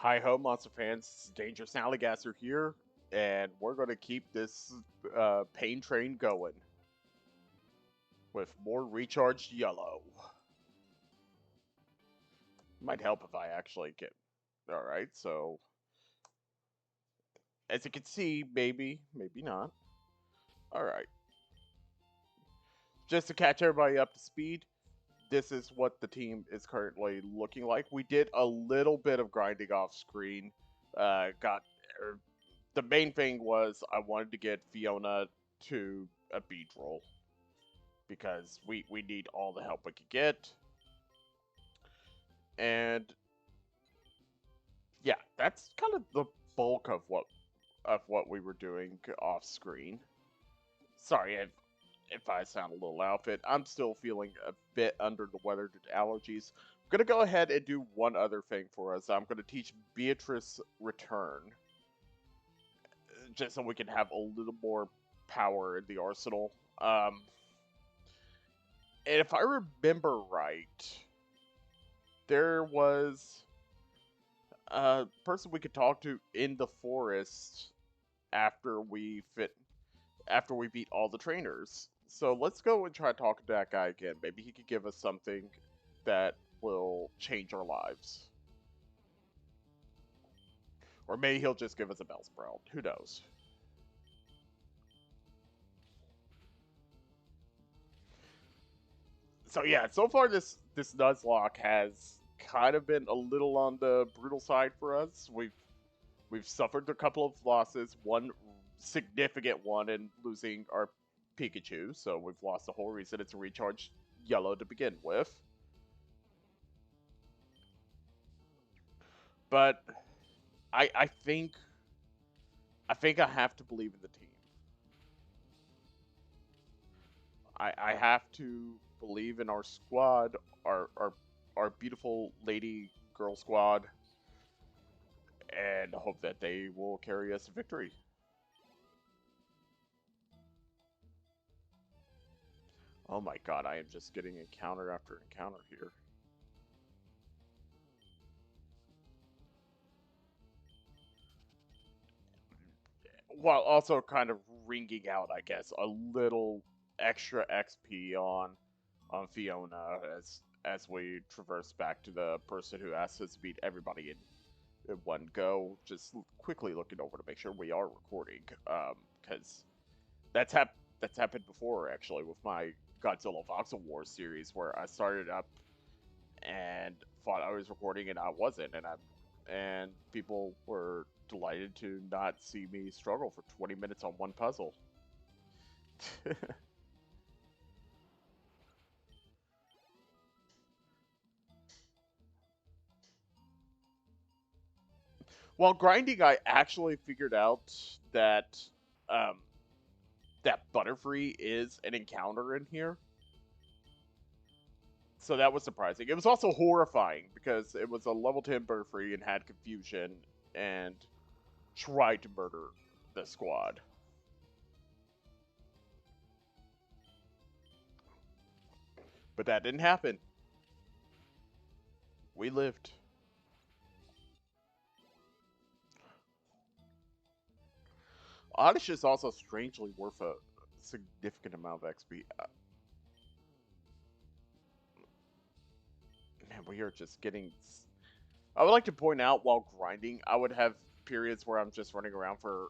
Hi ho, monster fans. Danger Snally here, and we're going to keep this pain train going with more recharged yellow. Might help if I actually get. Alright, so as you can see, maybe not. Alright, just to catch everybody up to speed, this is what the team is currently looking like. We did a little bit of grinding off screen. Er, the main thing was I wanted to get Fiona to a beat roll because we need all the help we could get. And yeah, that's kind of the bulk of what we were doing off screen. Sorry if I sound a little outfit. I'm still feeling a bit under the weather due to allergies. I'm gonna go ahead and do one other thing for us. I'm gonna teach Beatrice Return, just so we can have a little more power in the arsenal. And if I remember right, there was a person we could talk to in the forest after we beat all the trainers. So let's go and try talking to that guy again. Maybe he could give us something that will change our lives. Or maybe he'll just give us a Bellsprout. Who knows? So yeah, so far this Nuzlocke has kind of been a little on the brutal side for us. We've suffered a couple of losses, one significant one in losing our Pikachu, so we've lost the whole reason it's a recharged yellow to begin with. But I think I have to believe in the team. I have to believe in our squad, our beautiful lady girl squad, and hope that they will carry us to victory. Oh my god, I am just getting encounter after encounter here. While also kind of wringing out, I guess, a little extra XP on Fiona as we traverse back to the person who asked us to beat everybody in one go. Just quickly looking over to make sure we are recording, because that's happened before actually with my Godzilla Voxel War series where I started up and thought I was recording and I wasn't, and people were delighted to not see me struggle for 20 minutes on one puzzle. While grinding, I actually figured out that um, that Butterfree is an encounter in here. So that was surprising. It was also horrifying because it was a level 10 Butterfree and had confusion and tried to murder the squad. But that didn't happen. We lived. Oddish is also strangely worth a significant amount of XP. Man, we are just getting. I would like to point out while grinding, I would have periods where I'm just running around for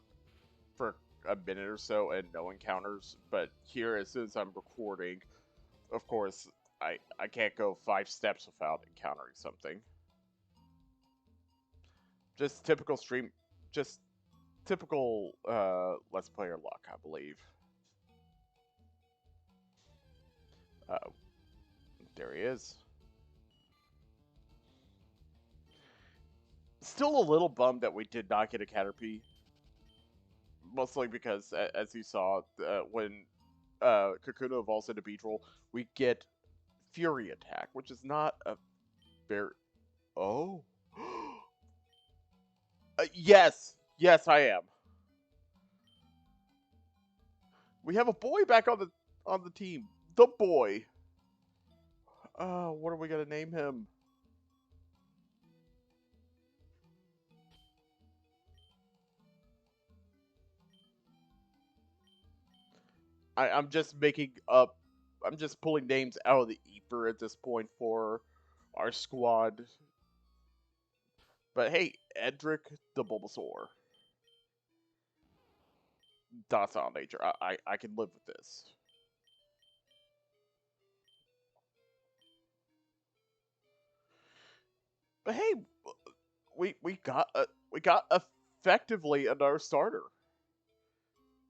a minute or so and no encounters. But here, as soon as I'm recording, of course, I can't go 5 steps without encountering something. Just typical stream, just typical Let's Player luck, I believe. There he is. Still a little bummed that we did not get a Caterpie. Mostly because, as you saw, when Kakuna evolves into Beedrill, we get Fury Attack, which is not a very... Oh. Yes! Yes, I am. We have a boy back on the team. The boy. What are we gonna name him? I'm just making up. I'm just pulling names out of the ether at this point for our squad. But hey, Edric the Bulbasaur. Docile nature. I can live with this. But hey, we got effectively another starter.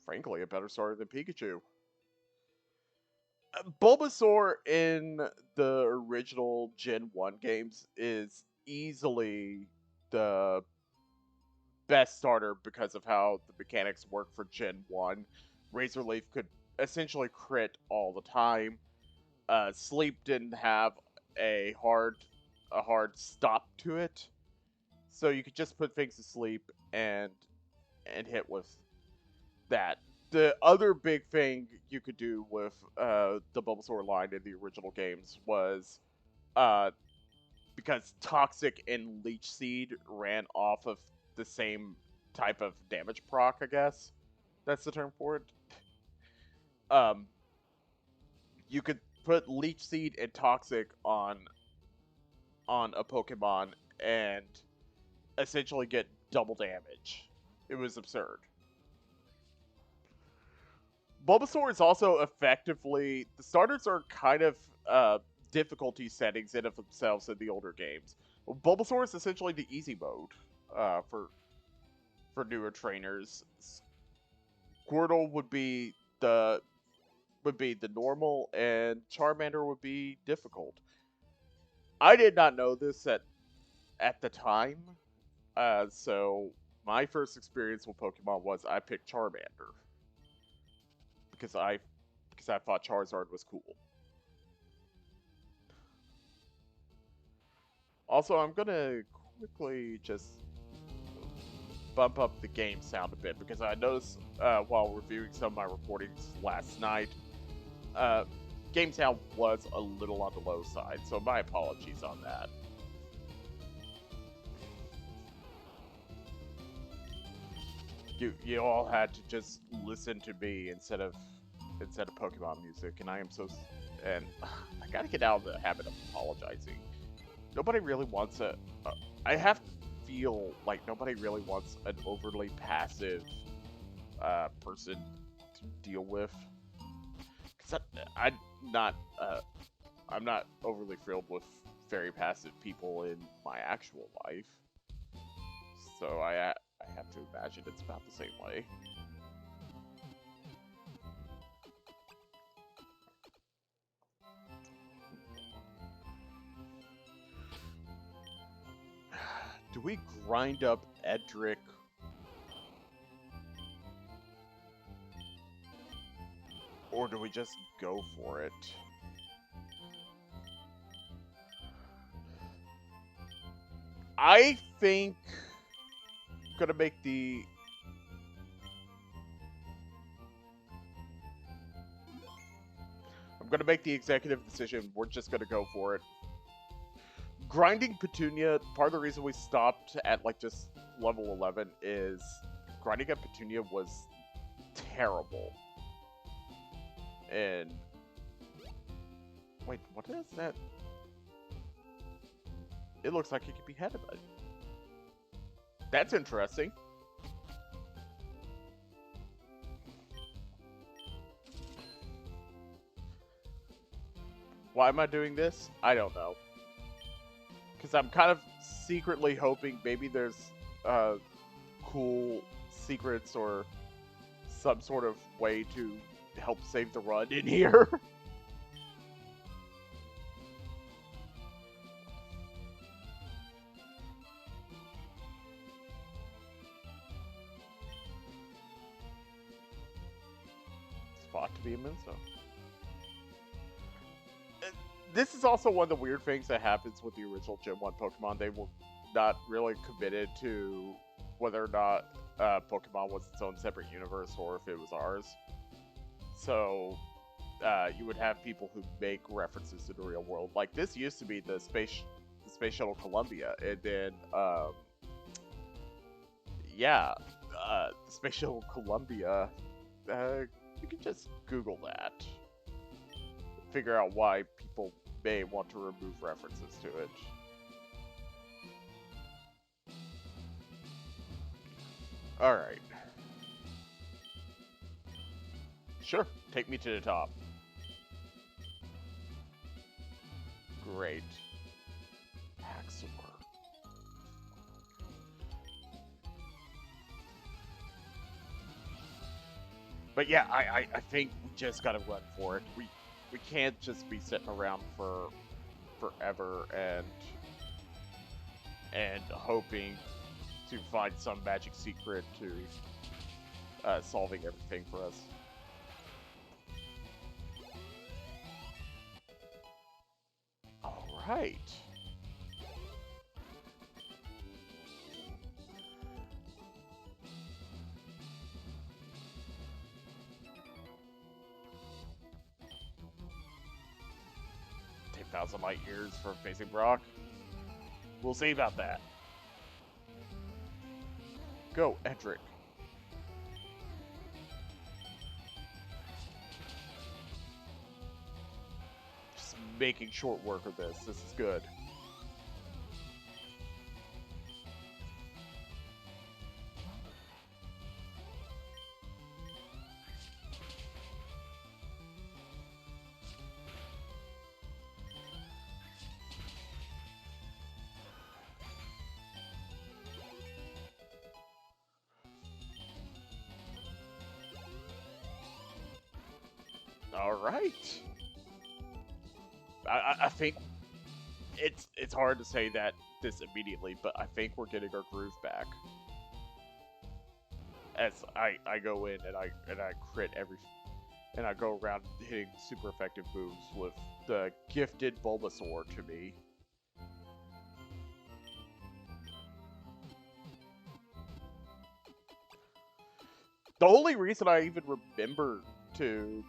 Frankly, a better starter than Pikachu. Bulbasaur in the original Gen 1 games is easily the best starter because of how the mechanics work for Gen 1. Razor Leaf could essentially crit all the time. Sleep didn't have a hard stop to it. So you could just put things to sleep and hit with that. The other big thing you could do with the Bulbasaur line in the original games was uh, because Toxic and Leech Seed ran off of the same type of damage proc, I guess that's the term for it. Um, you could put Leech Seed and Toxic on a Pokemon and essentially get double damage. It was absurd. Bulbasaur is also effectively the starters are kind of difficulty settings in of themselves in the older games. Bulbasaur is essentially the easy mode for newer trainers. Squirtle would be the normal, and Charmander would be difficult. I did not know this at the time, so my first experience with Pokemon was I picked Charmander because I thought Charizard was cool. Also, I'm gonna quickly just bump up the game sound a bit because I noticed while reviewing some of my recordings last night, game sound was a little on the low side, so my apologies on that. You all had to just listen to me instead of Pokemon music, and I am so and I gotta get out of the habit of apologizing. Nobody really wants I have to feel like nobody really wants an overly passive person to deal with. Cause not uh, I'm not overly thrilled with very passive people in my actual life. So I have to imagine it's about the same way. Do we grind up Edric or do we just go for it? I think I'm gonna make the executive decision. We're just gonna go for it. Grinding Petunia, part of the reason we stopped at like just level 11 is grinding up Petunia was terrible. And wait, what is that? It looks like it could be head of it. That's interesting. Why am I doing this? I don't know. Because I'm kind of secretly hoping maybe there's cool secrets or some sort of way to help save the run in here. Spot to be a Minso. This is also one of the weird things that happens with the original Gen 1 Pokemon. They were not really committed to whether or not Pokemon was its own separate universe or if it was ours. So you would have people who make references to the real world. Like this used to be the space shuttle Columbia, and then yeah, the space shuttle Columbia we can just Google that. Figure out why people may want to remove references to it. Alright. Sure, take me to the top. Great. Haxor. But yeah, I think we just gotta run for it. We can't just be sitting around for forever and hoping to find some magic secret to solving everything for us. All right. Thousand light years for facing Brock. We'll see about that. Go, Edric. Just making short work of this. This is good. All right. I think it's hard to say that this immediately, but I think we're getting our groove back. As I go in and I crit and I go around hitting super effective moves with the gifted Bulbasaur to me. The only reason I even remember to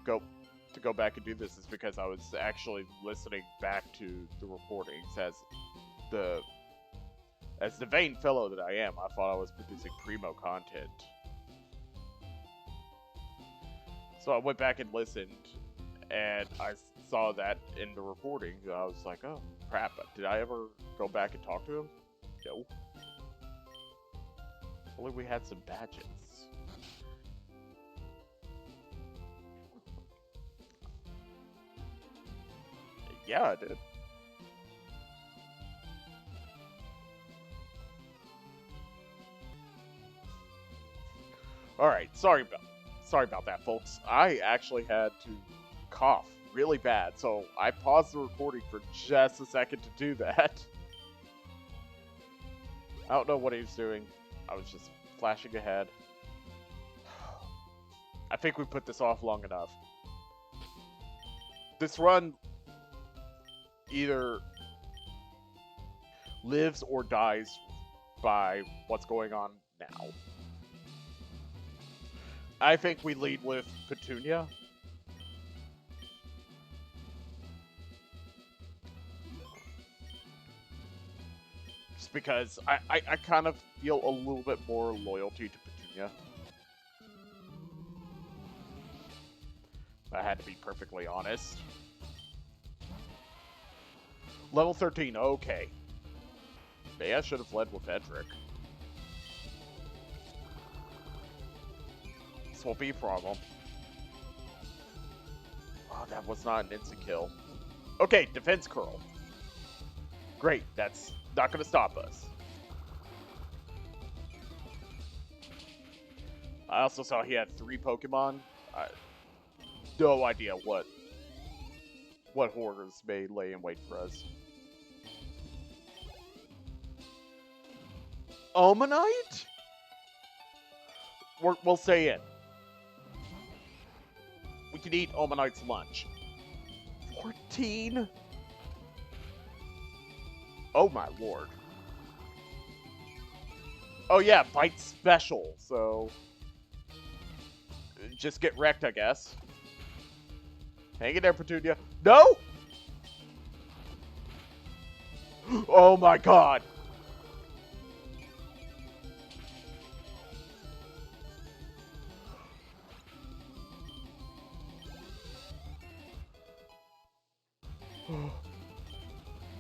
go back and do this is because I was actually listening back to the recordings as the vain fellow that I am. I thought I was producing primo content. So I went back and listened, and I saw that in the recording. I was like, oh crap, did I ever go back and talk to him? No. Only we had some badges. Yeah, I did. Alright, sorry about that, folks. I actually had to cough really bad, so I paused the recording for just a second to do that. I don't know what he was doing. I was just flashing ahead. I think we put this off long enough. This run either lives or dies by what's going on now. I think we lead with Petunia. Just because I kind of feel a little bit more loyalty to Petunia. I had to be perfectly honest. Level 13, okay. Maybe I should have led with Edric. This won't be a problem. Oh, that was not an insta-kill. Okay, defense curl. Great, that's not gonna stop us. I also saw he had 3 Pokemon. No idea what horrors may lay in wait for us. Omanite? We'll stay in. We can eat Omanite's lunch. 14? Oh my lord. Oh yeah, bite special, so just get wrecked, I guess. Hang in there, Petunia. No! Oh my god!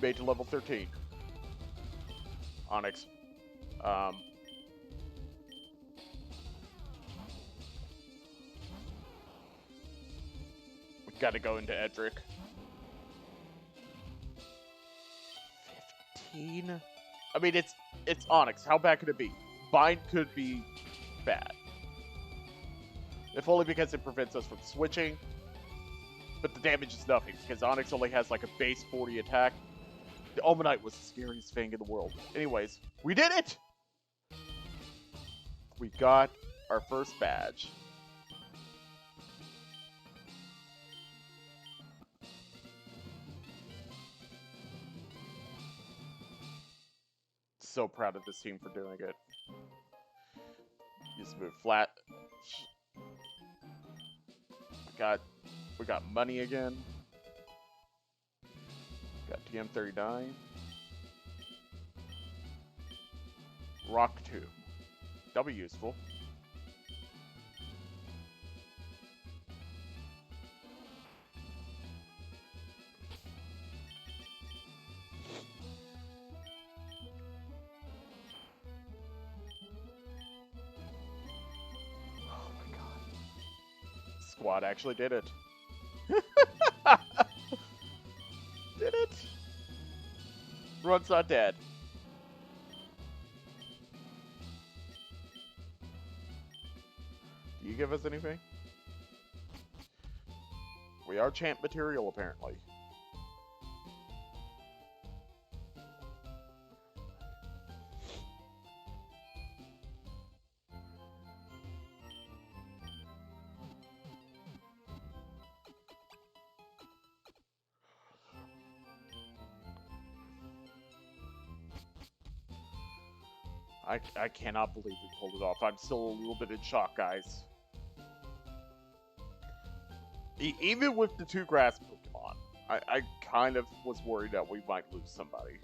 Made to level 13. Onyx. We gotta go into Edric. 15? I mean, it's Onyx. How bad could it be? Bind could be bad. If only because it prevents us from switching. But the damage is nothing, because Onyx only has like a base 40 attack. The Omanite was the scariest thing in the world. Anyways, we did it! We got our first badge. So proud of this team for doing it. Just move flat. We got money again. Got TM39. Rock Tomb. That'll be useful. Oh my god. Squad actually did it. Did it? Run's not dead. Do you give us anything? We are champ material, apparently. I cannot believe we pulled it off. I'm still a little bit in shock, guys. Even with the 2 grass Pokemon, I kind of was worried that we might lose somebody.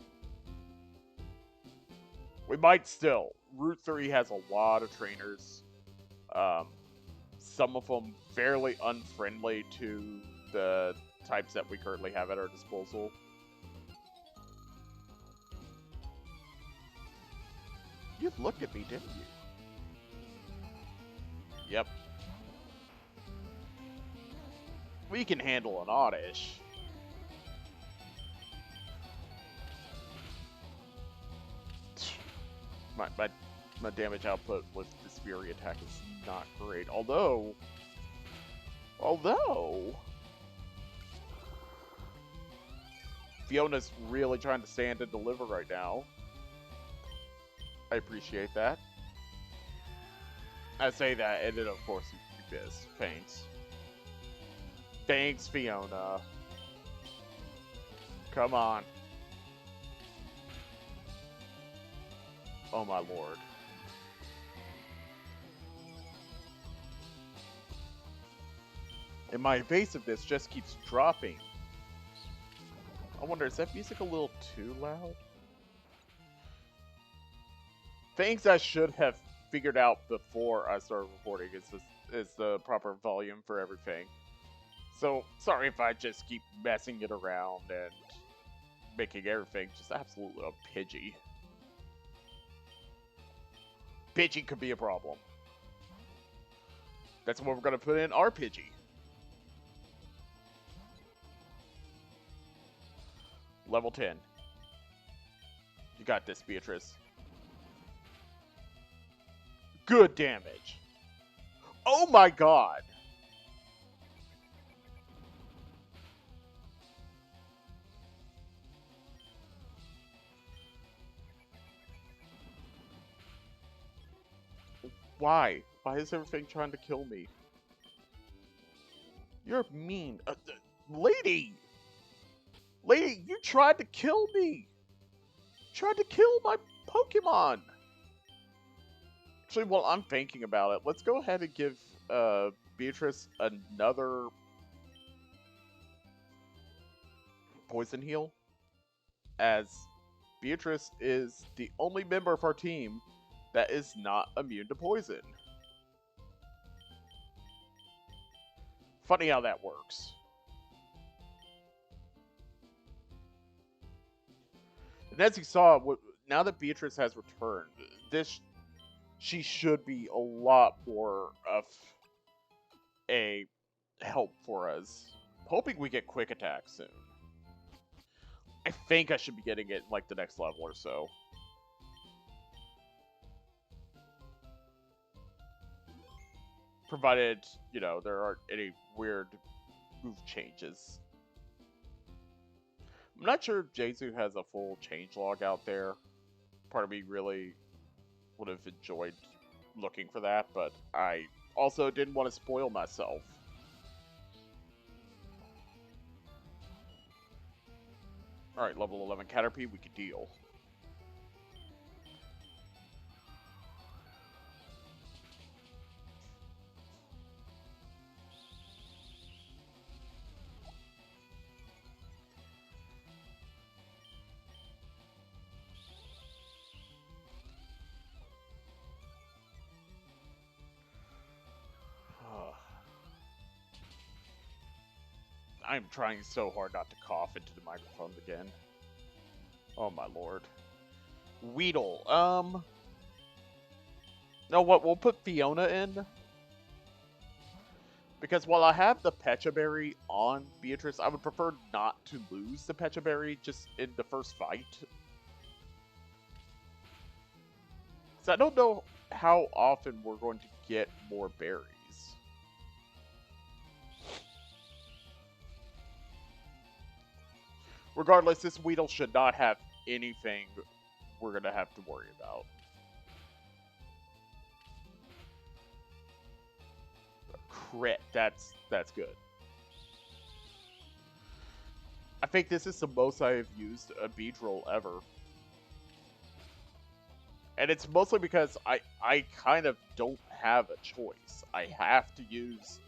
We might still. Route 3 has a lot of trainers. Some of them fairly unfriendly to the types that we currently have at our disposal. You looked at me, didn't you? Yep. We can handle an Oddish. My damage output with this Fury attack is not great. Although Fiona's really trying to stand and deliver right now. I appreciate that. I say that, and then of course you miss. Thanks. Thanks, Fiona. Come on. Oh my lord. And my evasiveness just keeps dropping. I wonder, is that music a little too loud? Things I should have figured out before I started recording is the proper volume for everything. So, sorry if I just keep messing it around and making everything just absolutely a Pidgey. Pidgey could be a problem. That's what we're going to put in our Pidgey. Level 10. You got this, Beatrice. Good damage. Oh my god. Why? Why is everything trying to kill me? You're mean. Lady! Lady, you tried to kill me! You tried to kill my Pokemon! Actually, while I'm thinking about it, let's go ahead and give Beatrice another poison heal, as Beatrice is the only member of our team that is not immune to poison. Funny how that works. And as you saw, now that Beatrice has returned, she should be a lot more of a help for us. I'm hoping we get quick attack soon. I think I should be getting it in like the next level or so. Provided, you know, there aren't any weird move changes. I'm not sure if Jesu has a full changelog out there. Part of me really would have enjoyed looking for that, but I also didn't want to spoil myself. Alright, level 11 Caterpie, we can deal. I'm trying so hard not to cough into the microphone again. Oh my lord. Weedle, no, what, we'll put Fiona in. Because while I have the Pecha Berry on Beatrice, I would prefer not to lose the Pecha Berry just in the first fight. So I don't know how often we're going to get more berries. Regardless, this Weedle should not have anything we're going to have to worry about. Crit, that's good. I think this is the most I have used a Beedrill ever. And it's mostly because I kind of don't have a choice. I have to use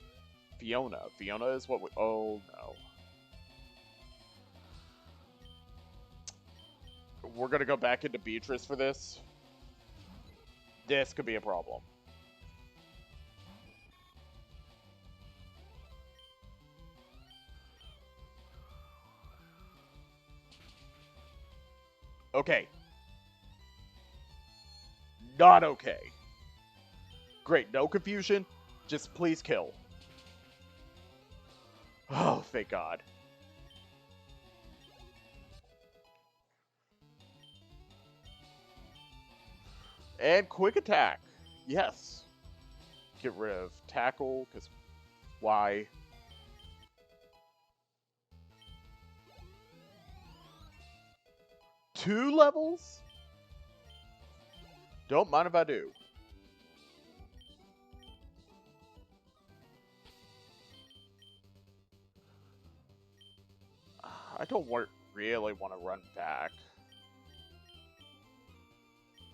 Fiona. Fiona is what we... Oh, no. We're going to go back into Beatrice for this. This could be a problem. Okay. Not okay. Great, no confusion. Just please kill. Oh, thank God. And quick attack. Yes. Get rid of tackle, because why? Two levels? Don't mind if I do. I don't really want to run back.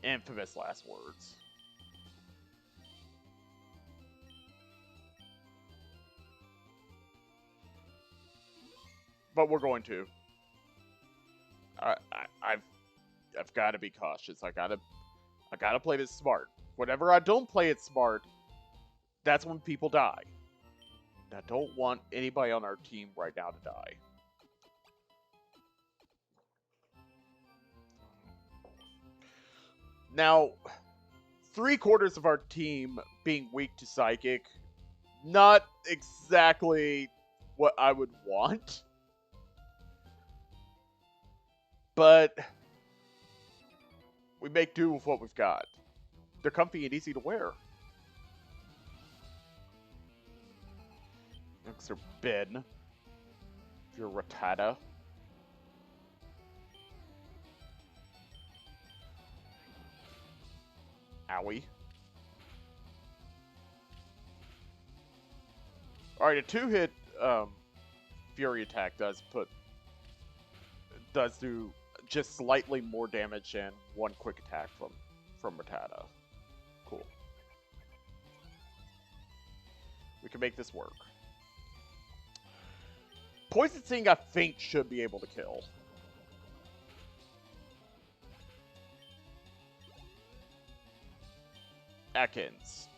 Infamous last words. But we're going to. I've got to be cautious. I gotta play this smart. Whenever I don't play it smart, that's when people die. I don't want anybody on our team right now to die. Now, 3/4 of our team being weak to Psychic, not exactly what I would want. But we make do with what we've got. They're comfy and easy to wear. Next are Ben. If you're Rattata. Owie. Alright, a 2-hit Fury attack does do just slightly more damage than one quick attack from Rattata. Cool. We can make this work. Poison Sting, I think, should be able to kill. Ekans.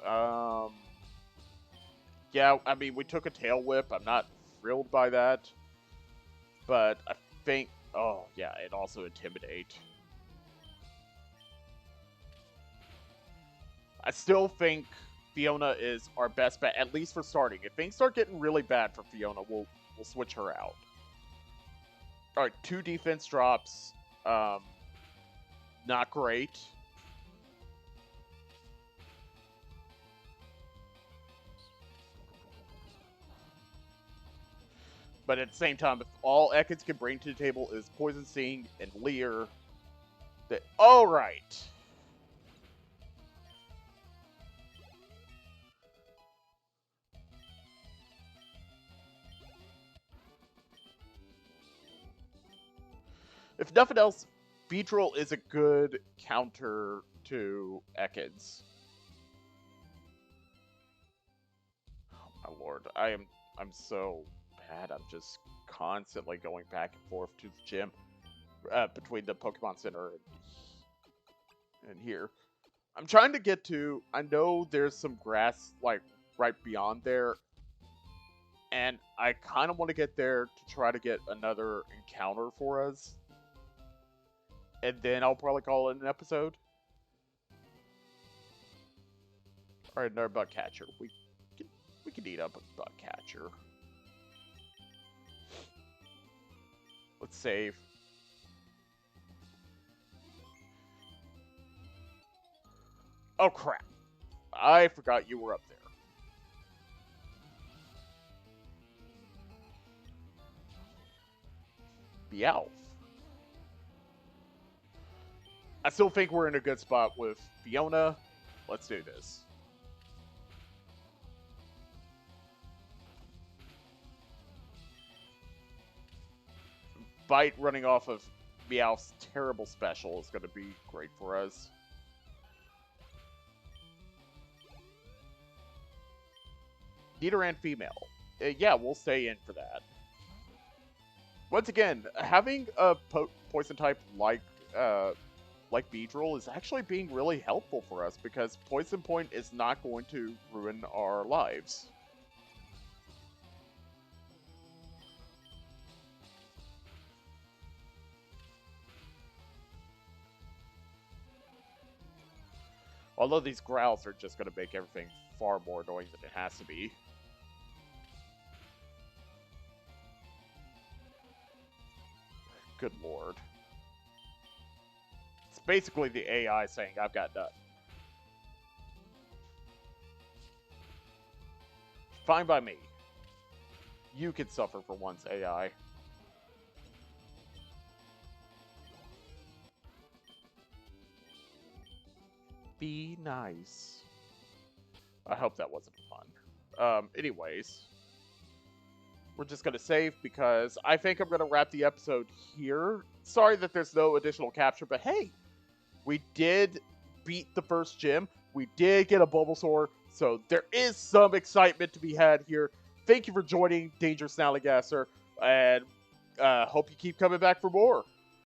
Yeah, I mean, we took a Tail Whip. I'm not thrilled by that. But I think Oh, yeah, and also Intimidate. I still think Fiona is our best bet, at least for starting. If things start getting really bad for Fiona, we'll switch her out. Alright, 2 defense drops. Not great. But at the same time, if all Ekans can bring to the table is Poison Sting and Leer, that alright. If nothing else, Beedrill is a good counter to Ekans. Oh my lord, I'm so bad. I'm just constantly going back and forth to the gym between the Pokemon Center and here. I'm trying to get to. I know there's some grass like right beyond there, and I kind of want to get there to try to get another encounter for us, and then I'll probably call it an episode. All right, another bug catcher. We can eat up a bug catcher. Let's save. Oh crap! I forgot you were up there. Meowth. I still think we're in a good spot with Fiona. Let's do this. Bite running off of Meowth's terrible special is going to be great for us. Nidoran female. Yeah, we'll stay in for that. Once again, having a poison type like Beedrill is actually being really helpful for us because Poison Point is not going to ruin our lives. Although these growls are just going to make everything far more annoying than it has to be. Good lord. It's basically the AI saying, I've got none. Fine by me. You can suffer for once, AI. Be nice. I hope that wasn't fun. Anyways. We're just going to save because I think I'm going to wrap the episode here. Sorry that there's no additional capture, but hey, we did beat the first gym. We did get a Bulbasaur, so there is some excitement to be had here. Thank you for joining Dangerous Snallygaster, and hope you keep coming back for more.